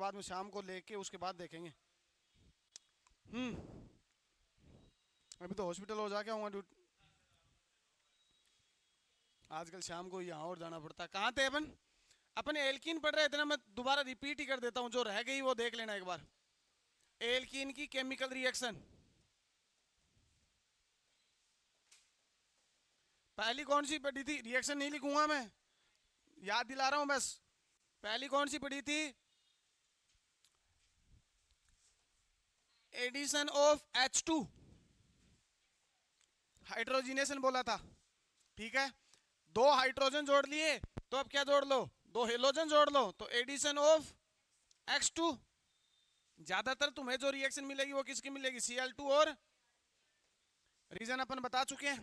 बाद में शाम को लेके उसके बाद देखेंगे। अभी तो हॉस्पिटल हो जाके आऊँगा ड्यूटी। आजकल शाम को यहाँ और जाना पड़ता है। कहाँ थे अपन? अपन एल्कीन पढ़ रहे थे ना, मैं दोबारा रिपीट ही कर देता हूँ, जो रह गई वो देख लेना एक बार। एल्कीन की केमिकल रिएक्शन पहली कौन सी पढ़ी थी? रिएक्शन नहीं लिखूंगा मैं, याद दिला रहा हूं बस। पहली कौन सी पढ़ी थी? एडिशन ऑफ H2, हाइड्रोजिनेशन बोला था। ठीक है, दो हाइड्रोजन जोड़ लिए तो अब क्या जोड़ लो? दो हेलोजन जोड़ लो तो एडिशन ऑफ X2। ज्यादातर तुम्हें जो रिएक्शन मिलेगी वो किसकी मिलेगी? Cl2 और रीजन अपन बता चुके हैं।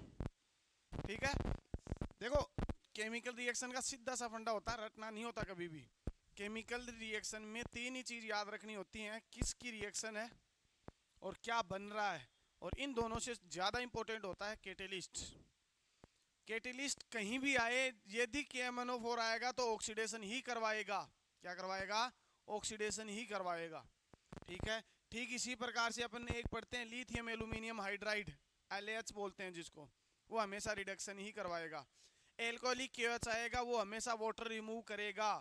ठीक है, देखो केमिकल रिएक्शन का सीधा सा फंडा होता है, रटना नहीं होता कभी भी। केमिकल रिएक्शन में तीन ही चीज याद रखनी होती हैं, किसकी रिएक्शन है और क्या बन रहा है, और इन दोनों से ज्यादा इंपॉर्टेंट होता है कैटेलिस्ट। कैटेलिस्ट कहीं भी आए, यदि KMnO4 आएगा तो ऑक्सीडेशन ही करवाएगा। क्या करवाएगा? ऑक्सीडेशन ही करवाएगा। ठीक है, ठीक इसी प्रकार से अपन एक पढ़ते हैं लिथियम एल्यूमिनियम हाइड्राइड, LAH बोलते हैं जिसको, वो हमेशा रिडक्शन ही करवाएगा। एल्कोहलिक KOH आएगा वो हमेशा वाटर रिमूव करेगा,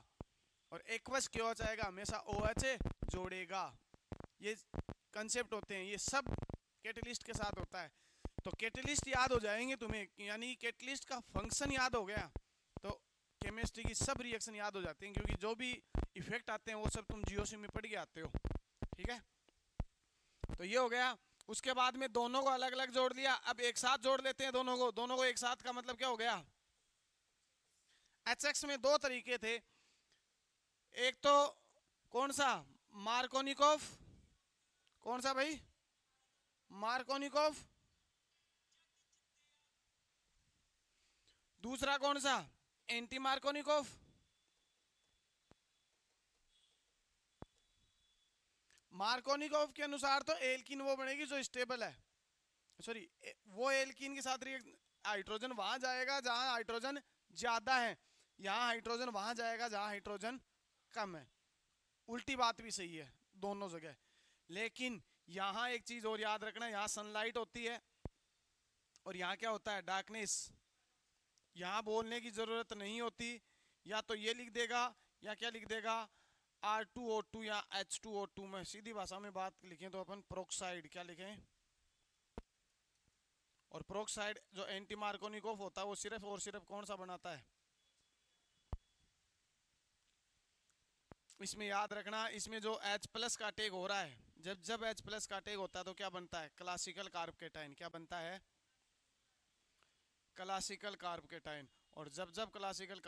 और एक्वस KOH आएगा हमेशा OH जोड़ेगा। ये कंसेप्ट होते हैं, ये सब कैटलिस्ट के साथ होता है। तो कैटलिस्ट याद हो जाएंगे तुम्हें, यानी कैटलिस्ट का फंक्शन याद हो गया तो केमिस्ट्री की सब रिएक्शन याद हो जाती हैं, क्योंकि जो भी इफेक्ट आते हैं वो सब तुम GOC में पढ़ के आते हो। ठीक है, तो ये हो गया। उसके बाद में दोनों को अलग अलग जोड़ लिया, अब एक साथ जोड़ लेते हैं दोनों को। दोनों को एक साथ का मतलब क्या हो गया? HX में दो तरीके थे, एक तो कौन सा? मार्कोनिकोव। कौन सा भाई? मार्कोनिकोव। दूसरा कौन सा? Anti Markovnikov. मार्कोनिकोव के अनुसार तो एल्कीन वो बनेगी जो स्टेबल है, सॉरी वो एल्कीन के साथ रिएक्ट, हाइड्रोजन वहां जाएगा जहां हाइड्रोजन ज्यादा है, यहां हाइड्रोजन वहां जाएगा जहां हाइड्रोजन कम है। उल्टी बात भी सही है दोनों जगह। लेकिन यहां एक चीज और याद रखना, यहां सनलाइट होती है और यहां क्या होता है? डार्कनेस। यहां बोलने की जरूरत नहीं होती, या तो ये लिख देगा या क्या लिख देगा? R2O2 या H2O2 में सीधी भाषा में बात लिखें तो अपन प्रोक्साइड क्या लिखें? और प्रोक्साइड जो एंटी मार्कोनिकोव होता है वो सिर्फ और सिर्फ कौन सा बनाता है? इसमें याद रखना, इसमें जो H+ का टेक हो रहा है, जब जब H+ का टेक होता है तो क्या बनता है? Classical carbocation. क्या बनता है? Classical carbocation. और जब जब क्लासिकल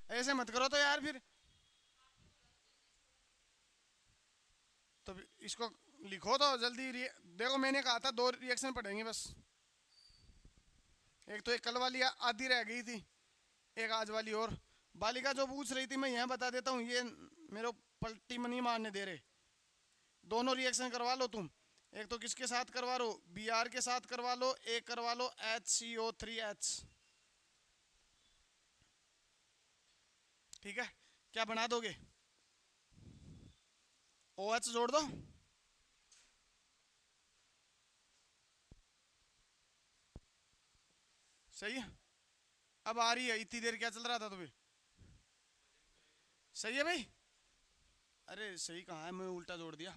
ऐसे मत करो तो यार फिर। तो इसको लिखो तो जल्दी देखो मैंने कहा था 2 रिएक्शन पढ़ेंगे बस। एक तो एक कल वाली आधी रह गई थी, एक आज वाली। और बालिका जो पूछ रही थी मैं यहाँ बता देता हूँ, ये मेरे पलटी मनी मारने दे रहे। दोनों रिएक्शन करवा लो तुम। एक तो किसके साथ करवा लो, बी आर के साथ करवा लो, एक करवा लो HCO3H। ठीक है, क्या बना दोगे? OH जोड़ दो। सही है, अब आ रही है। इतनी देर क्या चल रहा था तुम्हें? सही है भाई। अरे सही कहाँ है, मैं उल्टा जोड़ दिया।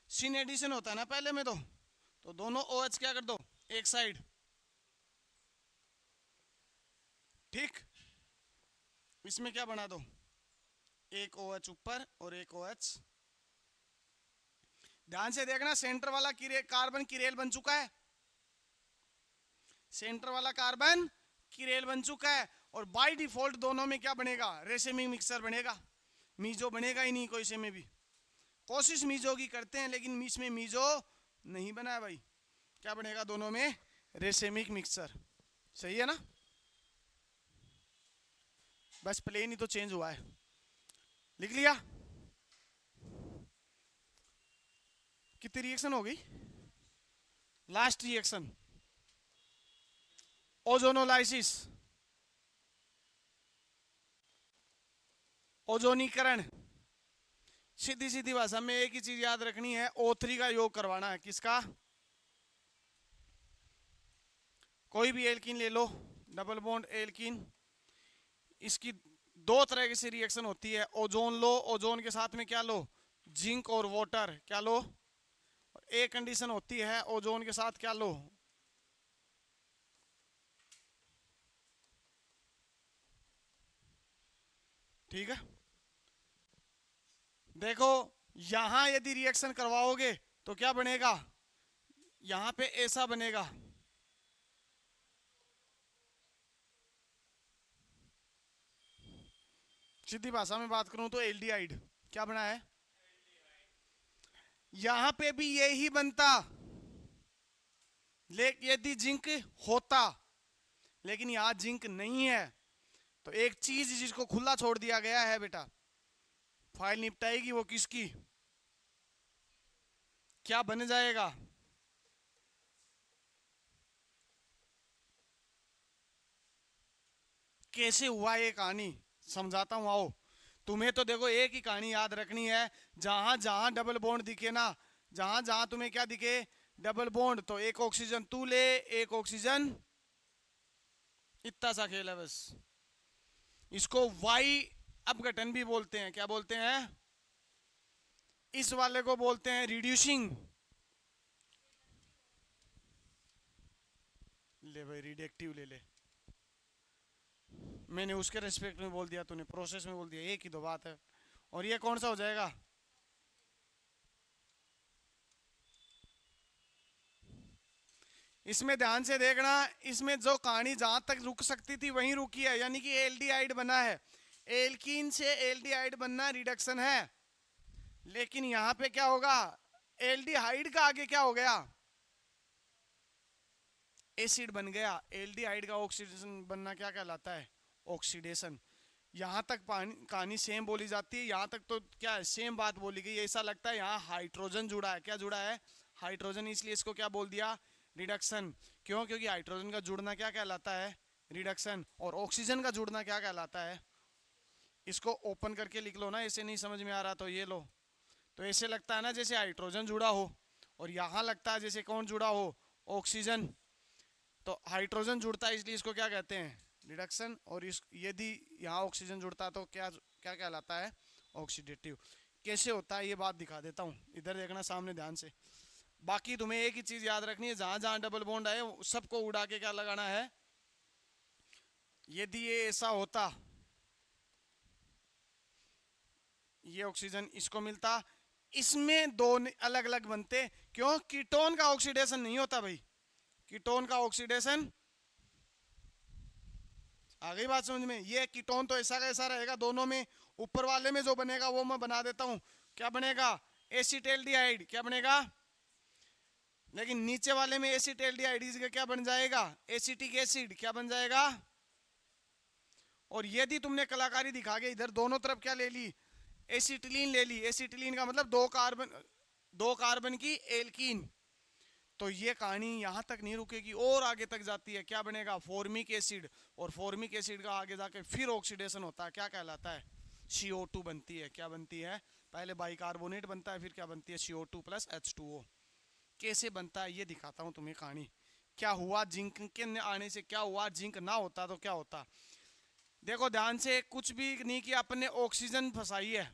सिन एडिशन होता है ना पहले में, तो दोनों OH क्या कर दो एक साइड। ठीक, इसमें क्या बना दो, एक OH ऊपर और एक OH। ध्यान से देखना, सेंटर वाला कार्बन किरेल बन चुका है। सेंटर वाला कार्बन किरेल बन चुका है। और बाय डिफॉल्ट दोनों में क्या बनेगा, रेसिमिक मिक्सचर बनेगा। मीजो बनेगा ही नहीं कोई से में भी। कोशिश मीजो की करते हैं लेकिन इसमें मीजो नहीं बना है भाई। क्या बनेगा दोनों में, रेसिमिक मिक्सचर। सही है ना? बस प्लेन ही तो चेंज हुआ है। लिख लिया? कितनी रिएक्शन हो गई? लास्ट रिएक्शन ओजोनोलाइसिस, ओजोनीकरण। सीधी सीधी भाषा में एक ही चीज याद रखनी है, O3 का योग करवाना है। किसका? कोई भी एल्कीन ले लो, डबल बॉन्ड एल्कीन। इसकी 2 तरह की सी रिएक्शन होती है। ओजोन लो, ओजोन के साथ में क्या लो, जिंक और वाटर। क्या लो? एक कंडीशन होती है ओजोन के साथ क्या लो, ठीक है। देखो यहां यदि रिएक्शन करवाओगे तो क्या बनेगा, यहां पे ऐसा बनेगा। सीधी भाषा में बात करूं तो एल्डिहाइड। क्या बना है? यहां पे भी यही बनता यदि जिंक होता, लेकिन यहां जिंक नहीं है। तो एक चीज जिसको खुला छोड़ दिया गया है बेटा, फाइल निपटाएगी वो किसकी, क्या बन जाएगा? कैसे हुआ ये कहानी समझाता हूं, आओ। तुम्हें तो देखो एक ही कहानी याद रखनी है, जहां जहां डबल बॉन्ड दिखे ना, जहां जहां तुम्हें क्या दिखे, डबल बॉन्ड, तो एक ऑक्सीजन तू ले, एक ऑक्सीजन। इतना सा खेल है बस। इसको वाई अपघटन भी बोलते हैं। क्या बोलते हैं? इस वाले को बोलते हैं रिड्यूसिंग। ले भाई रिडक्टिव ले ले। मैंने उसके रेस्पेक्ट में बोल दिया, तूने प्रोसेस में बोल दिया, एक ही दो बात है। और ये कौन सा हो जाएगा? इसमें ध्यान से देखना, इसमें जो कहानी जहां तक रुक सकती थी वहीं रुकी है, यानी कि एल्डिहाइड बना है। एल्कीन से एल्डिहाइड बनना रिडक्शन है। लेकिन यहां पे क्या होगा, एल्डिहाइड का आगे क्या हो गया, एसिड बन गया। एल्डिहाइड का ऑक्सीडेशन बनना क्या कहलाता है, ऑक्सीडेशन। यहां तक कहानी सेम बोली जाती है, यहां तक तो क्या है, सेम बात बोली गई। ऐसा लगता है यहाँ हाइड्रोजन जुड़ा है। क्या जुड़ा है? हाइड्रोजन। इसलिए इसको क्या बोल दिया, रिडक्शन। क्यों? क्योंकि हाइड्रोजन का जुड़ना क्या कहलाता है, रिडक्शन। और ऑक्सीजन का जुड़ना क्या कहलाता है। इसको ओपन करके लिख लो ना, ऐसे नहीं समझ में आ रहा तो ये लो। तो ऐसे लगता है ना जैसे हाइड्रोजन जुड़ा हो, और यहां लगता है जैसे कौन जुड़ा हो, ऑक्सीजन। तो हाइड्रोजन जुड़ता है इसलिए इसको क्या कहते हैं, रिडक्शन। और इस यदि यहाँ ऑक्सीजन जुड़ता है तो क्या क्या कहलाता है, ऑक्सीडेटिव। कैसे होता है ये बात दिखा देता हूँ, इधर देखना सामने ध्यान से। बाकी तुम्हें एक ही चीज याद रखनी है, जहां जहां डबल बॉन्ड आए सबको उड़ा के क्या लगाना है। यदि ये ऐसा होता, ये ऑक्सीजन इसको मिलता, इसमें दो अलग अलग बनते। क्यों? कीटोन का ऑक्सीडेशन नहीं होता भाई। कीटोन का ऑक्सीडेशन आ गई बात समझ में? ये कीटोन तो ऐसा का ऐसा रहेगा दोनों में। ऊपर वाले में जो बनेगा वो मैं बना देता हूं, क्या बनेगा? एसीटेल्डिहाइड। क्या बनेगा? लेकिन नीचे वाले में एसीटेल्डिहाइड का क्या बन जाएगा? Acetic acid. क्या बन जाएगा? और यदि तुमने कलाकारी दिखा के इधर दोनों तरफ क्या ले ली? एसिटिलीन ले ली। एसिटिलीन का मतलब दो कार्बन की एल्कीन। तो ये कहानी यहां तक नहीं रुकेगी, और आगे तक जाती है। क्या बनेगा? Formic acid. और फॉर्मिक एसिड का आगे जाके फिर ऑक्सीडेशन होता है, क्या कहलाता है? CO2 बनती है। क्या बनती है? पहले बाइकार्बोनेट बनता है, फिर क्या बनती है? CO2 plus H2O। कैसे बनता है ये दिखाता हूं तुम्हें कहानी। क्या हुआ जिंक के आने से? क्या हुआ जिंक ना होता तो क्या होता? देखो ध्यान से, कुछ भी नहीं किया अपन ने, ऑक्सीजन फंसाई है।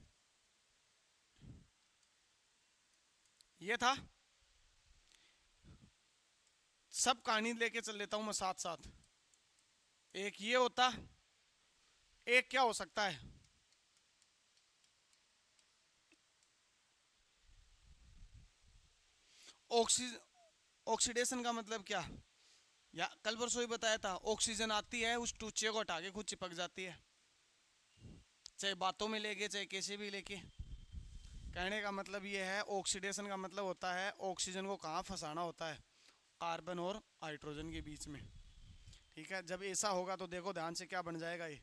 ये था। सब कहानी लेके चल लेता हूं मैं साथ साथ। एक ये होता, एक क्या हो सकता है? ऑक्सीडेशन का मतलब क्या? या कल परसों ही बताया था, ऑक्सीजन आती है उस टूचे को हटा के खुद चिपक जाती है, चाहे बातों में लेके चाहे कैसे भी लेके। कहने का मतलब ये है, ऑक्सीडेशन का मतलब होता है ऑक्सीजन को कहाँ फंसाना होता है? कार्बन और हाइड्रोजन के बीच में। ठीक है, जब ऐसा होगा तो देखो ध्यान से क्या बन जाएगा ये।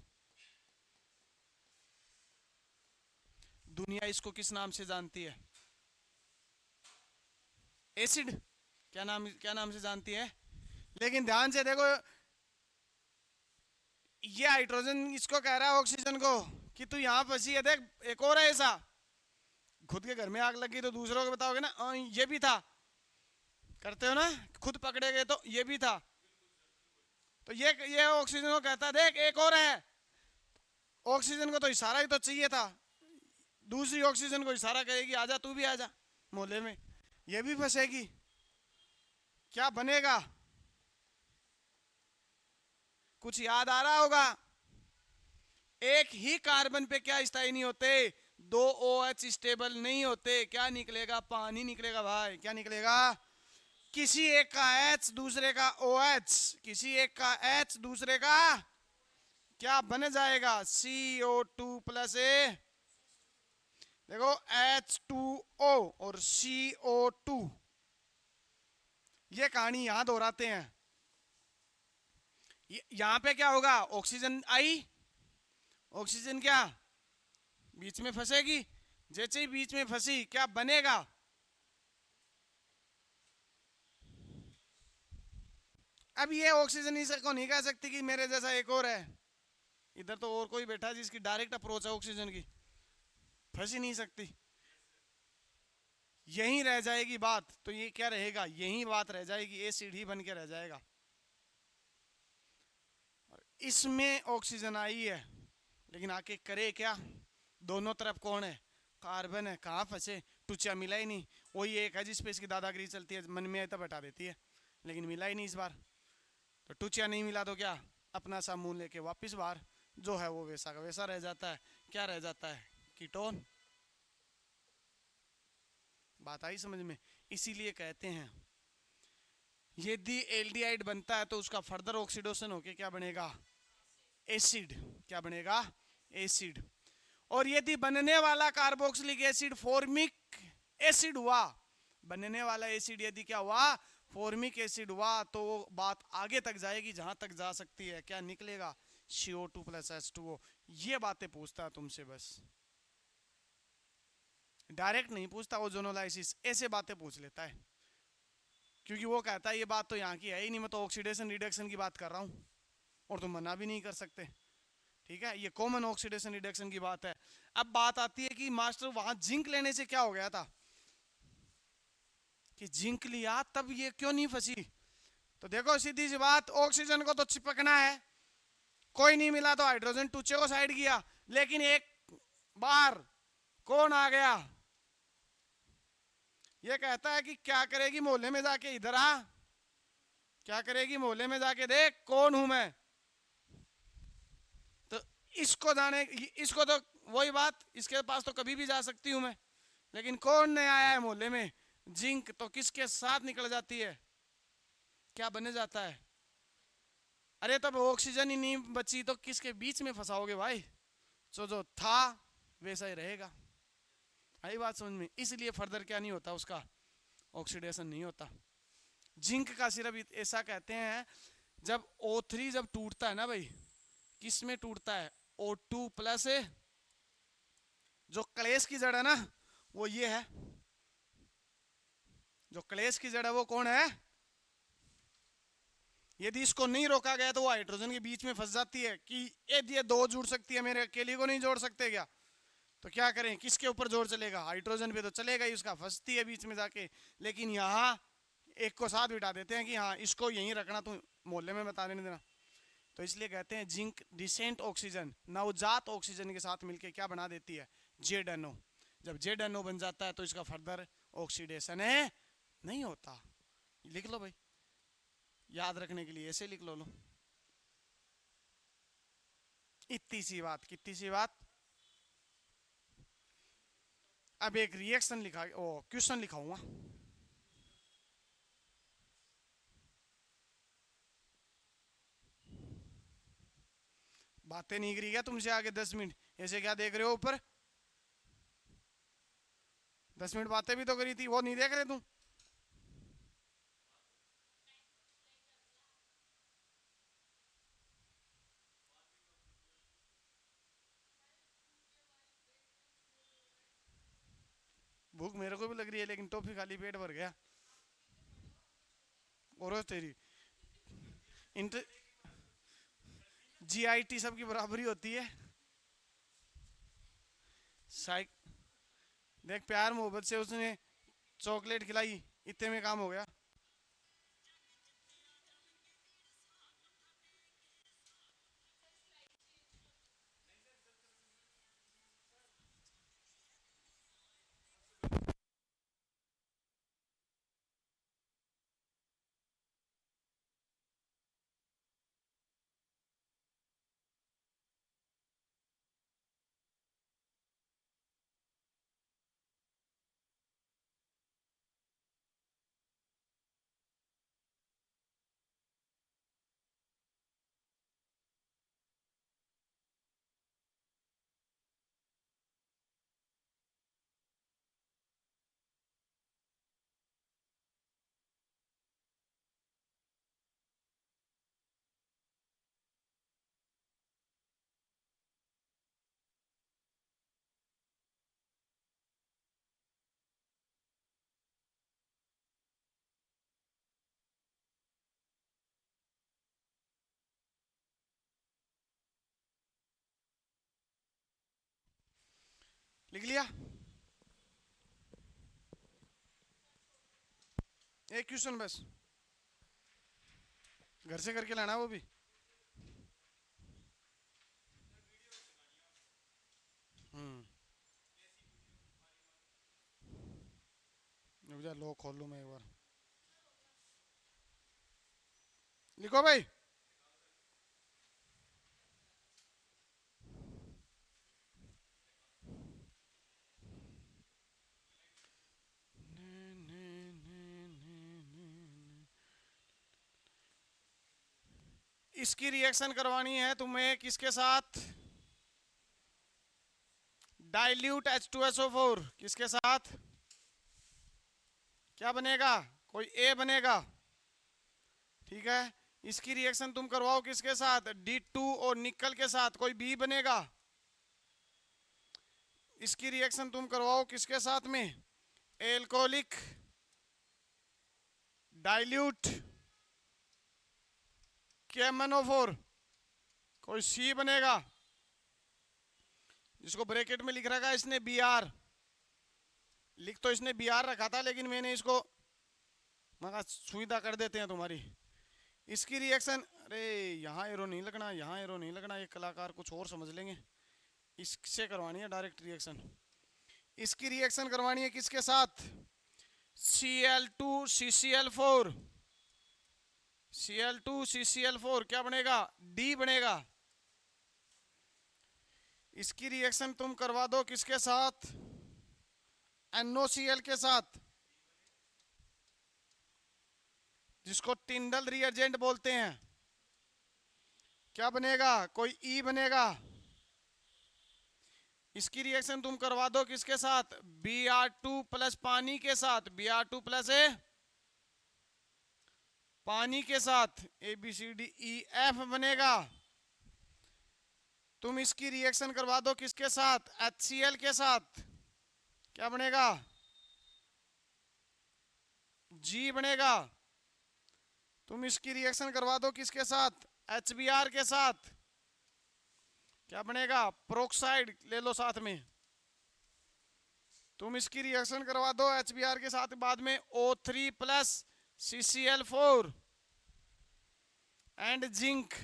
दुनिया इसको किस नाम से जानती है? एसिड। क्या नाम से जानती है? लेकिन ध्यान से देखो, ये हाइड्रोजन इसको कह रहा है ऑक्सीजन को कि तू यहां फंसी है, देख एक और है ऐसा। खुद के घर में आग लगी तो दूसरों को बताओगे ना, ये भी था। करते हो ना, खुद पकड़े गए तो ये भी था। तो ये ऑक्सीजन को कहता है देख एक और है। ऑक्सीजन को तो इशारा ही तो चाहिए था, दूसरी ऑक्सीजन को इशारा करेगी आजा तू भी आजा मोहल्ले में, ये भी फंसेगी। क्या बनेगा? कुछ याद आ रहा होगा? एक ही कार्बन पे क्या स्थायी नहीं होते? दो OH स्टेबल नहीं होते। क्या निकलेगा? पानी निकलेगा भाई। क्या निकलेगा? किसी एक का H दूसरे का OH, किसी एक का H दूसरे का क्या बन जाएगा? CO2 plus A। देखो H2O और CO2, ये कहानी यहां दोहराते हैं। यहां पे क्या होगा? ऑक्सीजन आई, ऑक्सीजन क्या बीच में फंसेगी। जैसे ही बीच में फंसी क्या बनेगा? अब ये ऑक्सीजन इसको नहीं कह सकती कि मेरे जैसा एक और है। इधर तो और कोई बैठा जिसकी डायरेक्ट अप्रोच है ऑक्सीजन की, फंस ही नहीं सकती। यहीं रह जाएगी बात। तो ये क्या रहेगा? यहीं बात रह जाएगी, एसिड ही बन के रह जाएगा। इसमें ऑक्सीजन आई है, लेकिन आके करे क्या? दोनों तरफ कौन है? कार्बन है। कहाँ फंसे? टुचा मिला ही नहीं। वही एक है जिस पे इसकी दादागिरी चलती है, मन में आए तब हटा देती है, लेकिन मिला ही नहीं इस बार। तो टुचिया नहीं मिला तो क्या? अपना सा मुंह लेके वापिस बाहर, जो है वो वैसा का वैसा रह जाता है। क्या रह जाता है? कीटोन। बात आई समझ में? इसीलिए कहते हैं यदि एल्डिहाइड बनता है तो उसका फर्दर ऑक्सीडेशन होके क्या बनेगा? एसिड। क्या बनेगा? एसिड। और यदि बनने वाला कार्बोक्सिलिक एसिड फॉर्मिक एसिड हुआ, बनने वाला एसिड यदि क्या हुआ? फॉर्मिक एसिड हुआ, तो बात आगे तक जाएगी जहां तक जा सकती है। क्या निकलेगा? CO2 plus H2O। ये बातें पूछता है तुमसे बस, डायरेक्ट नहीं पूछता। ओजोनोलाइसिस ऐसे बातें पूछ लेता है, क्योंकि वो कहता है ये बात तो यहाँ की है ही नहीं, मैं तो ऑक्सीडेशन रिडक्शन की बात कर रहा हूँ, और तुम मना भी नहीं कर सकते। ठीक है, ये कॉमन ऑक्सीडेशन रिडक्शन की बात है। अब बात आती है कि मास्टर वहां जिंक लेने से क्या हो गया था कि जिंक लिया तब ये क्यों नहीं फंसी? तो देखो सीधी सी बात, ऑक्सीजन को तो चिपकना है, कोई नहीं मिला तो हाइड्रोजन टूचे को साइड किया, लेकिन एक बार कौन आ गया? ये कहता है कि क्या करेगी मोहल्ले में जाके, इधर आ, क्या करेगी मोहल्ले में जाके देख कौन हूं मैं। तो इसको जाने, इसको तो वही बात, इसके पास तो कभी भी जा सकती हूं मैं, लेकिन कौन नहीं आया है मोहल्ले में? जिंक। तो किसके साथ निकल जाती है? क्या बने जाता है? अरे तब ऑक्सीजन ही नहीं बची तो किसके बीच में फंसाओगे भाई? सो जो था वैसा ही रहेगा। आई बात समझ में? इसलिए फर्दर क्या नहीं होता, उसका ऑक्सीडेशन नहीं होता। जिंक का सिर्फ ऐसा कहते हैं, जब O3 जब टूटता है ना भाई, किस में टूटता है? O2 प्लस, जो क्लेश की जड़ है ना वो ये है, जो क्लेश की जड़ है वो कौन है? यदि इसको नहीं रोका गया तो वो हाइड्रोजन के बीच में फंस जाती है कि यदि ये दो जुड़ सकती है, मेरे अकेले को नहीं जोड़ सकते क्या? तो क्या करें, किसके ऊपर जोर चलेगा? हाइड्रोजन पे तो चलेगा ही, उसका फंसती है बीच में जाके। लेकिन यहाँ एक को साथ बिठा देते हैं कि हाँ इसको यहीं रखना, तू मोहल्ले में बता नहीं देना। तो इसलिए कहते हैं जिंक डिसेंट ऑक्सीजन, नवजात ऑक्सीजन के साथ मिलके क्या बना देती है? ZNO। जब ZNO बन जाता है तो इसका फर्दर ऑक्सीडेशन है नहीं होता। लिख लो भाई, याद रखने के लिए ऐसे लिख लो। इतनी सी बात, कितनी सी बात। अब एक रिएक्शन लिखा, ओ क्वेश्चन लिखाऊंगा। बातें नहीं करी क्या तुमसे आगे 10 मिनट? ऐसे क्या देख रहे हो ऊपर? 10 मिनट बातें भी तो करी थी, वो नहीं देख रहे तुम? भूख मेरे को भी लग रही है, लेकिन टॉफी खाली पेट भर गया। और तेरी इंटर GIT सबकी बराबरी होती है। साइक देख, प्यार मोहब्बत से उसने चॉकलेट खिलाई, इतने में काम हो गया। लिख लिया? एक क्वेश्चन बस, घर से करके लाना वो भी। हम्म, रुक जा, लो खोल लूँ मैं एक बार। लिखो भाई। इसकी रिएक्शन करवानी है तुम्हें किसके साथ? Dilute H2SO4। किसके साथ? क्या बनेगा? कोई A बनेगा, ठीक है। इसकी रिएक्शन तुम करवाओ किसके साथ? D2 और निकल के साथ, कोई B बनेगा। इसकी रिएक्शन तुम करवाओ किसके साथ में? एल्कोहलिक डाइल्यूट KMnO4, कोई C बनेगा। जिसको ब्रैकेट में लिख रखा है इसने BR, लिख तो इसने BR रखा था, लेकिन मैंने इसको मगर सुविधा कर देते हैं तुम्हारी। इसकी रिएक्शन, अरे यहाँ एरो नहीं लगना, यहाँ एरो नहीं लगना, ये कलाकार कुछ और समझ लेंगे। इससे करवानी है डायरेक्ट रिएक्शन। इसकी रिएक्शन करवानी है किसके साथ? Cl2 CCl4, Cl2 CCl4 क्या बनेगा? D बनेगा। इसकी रिएक्शन तुम करवा दो किसके साथ? NOCl के साथ, जिसको टिंडल रिएजेंट बोलते हैं। क्या बनेगा, कोई ई बनेगा। इसकी रिएक्शन तुम करवा दो किसके साथ, Br2 प्लस पानी के साथ, Br2 प्लस ए पानी के साथ, ABCDEF बनेगा। तुम इसकी रिएक्शन करवा दो किसके साथ, HCl के साथ, क्या बनेगा, G बनेगा। तुम इसकी रिएक्शन करवा दो किसके साथ, HBr के साथ, क्या बनेगा, प्रोक्साइड ले लो साथ में। तुम इसकी रिएक्शन करवा दो HBr के साथ, बाद में O3 plus CCl4 and zinc.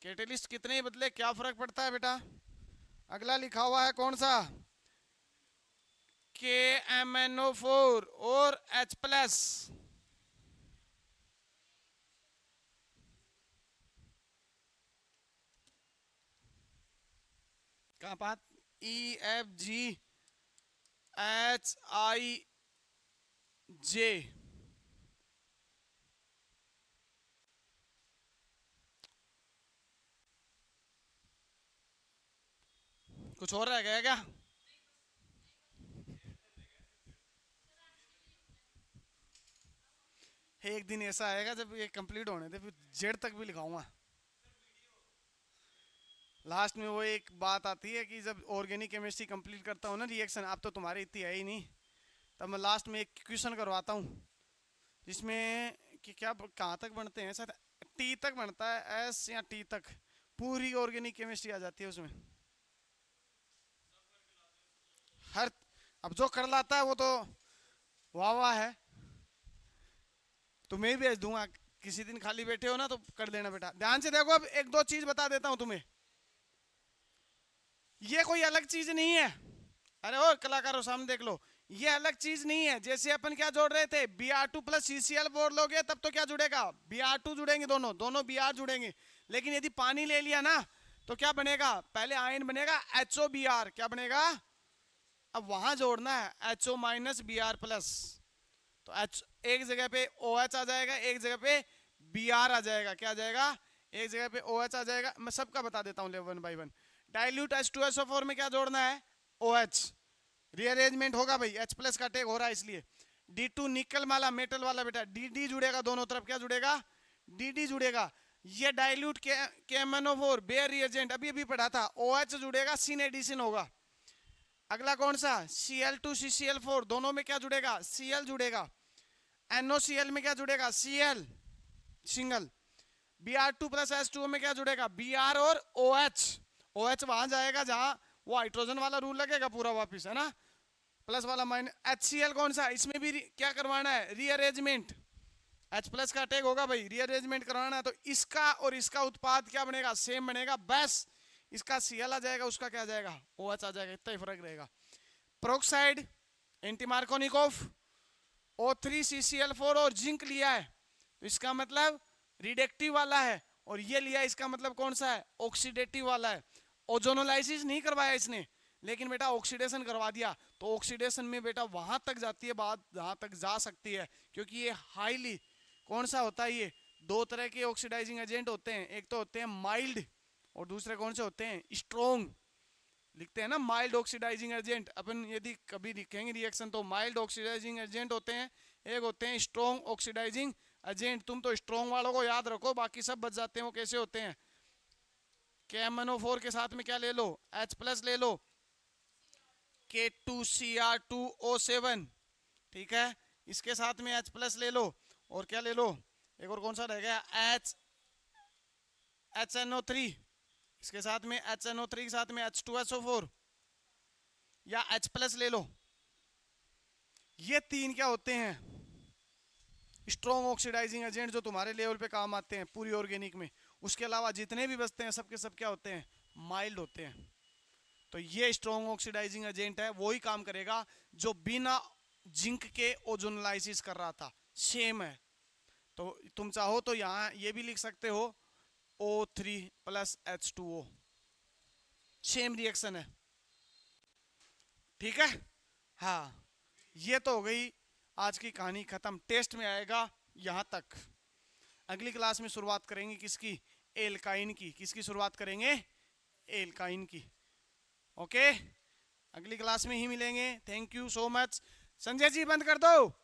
Catalyst कितने ही बदले क्या फर्क पड़ता है बेटा। अगला लिखा हुआ है कौन सा, KMnO4 और H प्लस। कहाँ बात, EFGHIJ। कुछ और रह गया क्या, एक दिन ऐसा आएगा जब ये कंप्लीट होने दे, फिर जेड तक भी लिखाऊंगा। लास्ट में वो एक बात आती है कि जब ऑर्गेनिक केमिस्ट्री कंप्लीट करता हूँ ना रिएक्शन, आप तो तुम्हारी इतनी है ही नहीं, तब मैं लास्ट में एक क्वेश्चन करवाता हूँ जिसमें कि क्या कहाँ तक बनते हैं, शायद टी तक बनता है, एस या टी तक, पूरी ऑर्गेनिक केमिस्ट्री आ जाती है उसमें। हर, अब जो कर लाता है वो तो वाह वाह है, तुम्हें भी भेज दूंगा, किसी दिन खाली बैठे हो ना तो कर देना बेटा। ध्यान से देखो, अब एक दो चीज बता देता हूं तुम्हें, ये कोई अलग चीज नहीं है। अरे ओ कलाकारों सामने देख लो, ये अलग चीज नहीं है। जैसे अपन क्या जोड़ रहे थे, Br2 प्लस CCl4 लोगे तब तो क्या जुड़ेगा, Br2 जुड़ेंगे, दोनों दोनों Br जुड़ेंगे। लेकिन यदि पानी ले लिया ना तो क्या बनेगा, पहले आयन बनेगा HOBr, क्या बनेगा, अब वहां जोड़ना है HO माइनस Br प्लस, तो H एक जगह पे OH आ जाएगा, एक जगह पे Br आ जाएगा, क्या आ जाएगा, एक जगह पे OH आ जाएगा। मैं सबका बता देता हूँ one by one. Dilute H2SO4 में क्या जोड़ना है, OH, रीअरेंजमेंट होगा भाई, H प्लस का टेक हो रहा है इसलिए। D2 निकल वाला मेटल वाला बेटा, DD जुड़ेगा दोनों तरफ, क्या जुड़ेगा, DD जुड़ेगा। ये डाइल्यूट KMnO4 बेयर रिएजेंट अभी अभी पढ़ा था, OH जुड़ेगा, सिन एडिशन होगा। अगला कौन सा, Cl2 CCl4, दोनों में क्या जुड़ेगा, Cl जुड़ेगा। NOCl में क्या जुड़ेगा, Cl single. Br2 plus H2O में क्या जुड़ेगा, Br और OH, OH वहां जाएगा जहां वो हाइड्रोजन वाला रूल लगेगा पूरा वापिस, है ना, प्लस वाला माइनस। HCl कौन सा, इसमें भी क्या करवाना है, रीअरेंजमेंट, H प्लस का अटैक होगा भाई, रीअरेंजमेंट करवाना है, तो इसका और इसका उत्पाद क्या बनेगा, सेम बनेगा, बस इसका Cl आ जाएगा, उसका क्या आ जाएगा, OH आ जाएगा, इतना ही फर्क रहेगा। Peroxide anti Markovnikov, O3 CCl4 और जिंक लिया है तो इसका मतलब रिडक्टिव वाला है, और ये लिया इसका मतलब कौन सा है, ऑक्सीडेटिव वाला है। ओजोनोलाइसिस नहीं करवाया इसने, लेकिन बेटा ऑक्सीडेशन करवा दिया, तो ऑक्सीडेशन में बेटा वहां तक जाती है बात जहां तक जा सकती है, क्योंकि ये हाईली कौन सा होता है, ये दो तरह के ऑक्सीडाइजिंग एजेंट होते हैं, एक तो होते हैं माइल्ड और दूसरे कौन से होते हैं, स्ट्रोंग। लिखते हैं ना माइल्ड ऑक्सीडाइजिंग एजेंट, अपन यदि कभी लिखेंगे रिएक्शन तो माइल्ड ऑक्सीडाइजिंग एजेंट होते हैं, एक होते हैं स्ट्रोंग ऑक्सीडाइजिंग एजेंट। तुम तो स्ट्रोंग वालों को याद रखो, बाकी सब बच जाते हैं, वो कैसे होते हैं। KMnO4 के साथ में क्या ले लो, H प्लस ले लो, K2Cr2O7, ठीक है, इसके साथ में H प्लस ले लो, और क्या ले लो, एक और कौन सा रह गया, HNO3, इसके साथ में HNO3 के साथ में H2SO4 या H प्लस ले लो। ये तीन क्या होते हैं, स्ट्रॉन्ग ऑक्सीडाइजिंग एजेंट जो तुम्हारे लेवल पे काम आते हैं पूरी ऑर्गेनिक में। उसके अलावा जितने भी बचते हैं सब के सब क्या होते हैं, माइल्ड होते हैं। तो ये स्ट्रॉन्ग ऑक्सीडाइजिंग एजेंट है, वही काम करेगा जो बिना जिंक के ओजोनलाइसिस कर रहा था, सेम है। तो तुम चाहो तो यहाँ ये भी लिख सकते हो O3 plus H2O, same reaction है, ठीक है। हाँ, ये तो हो गई आज की कहानी खत्म, टेस्ट में आएगा यहाँ तक। अगली क्लास में शुरुआत करेंगे किसकी, एल्काइन की। किसकी शुरुआत करेंगे? एल्काइन की। ओके, अगली क्लास में ही मिलेंगे। Thank you so much. Sanjay ji बंद कर दो।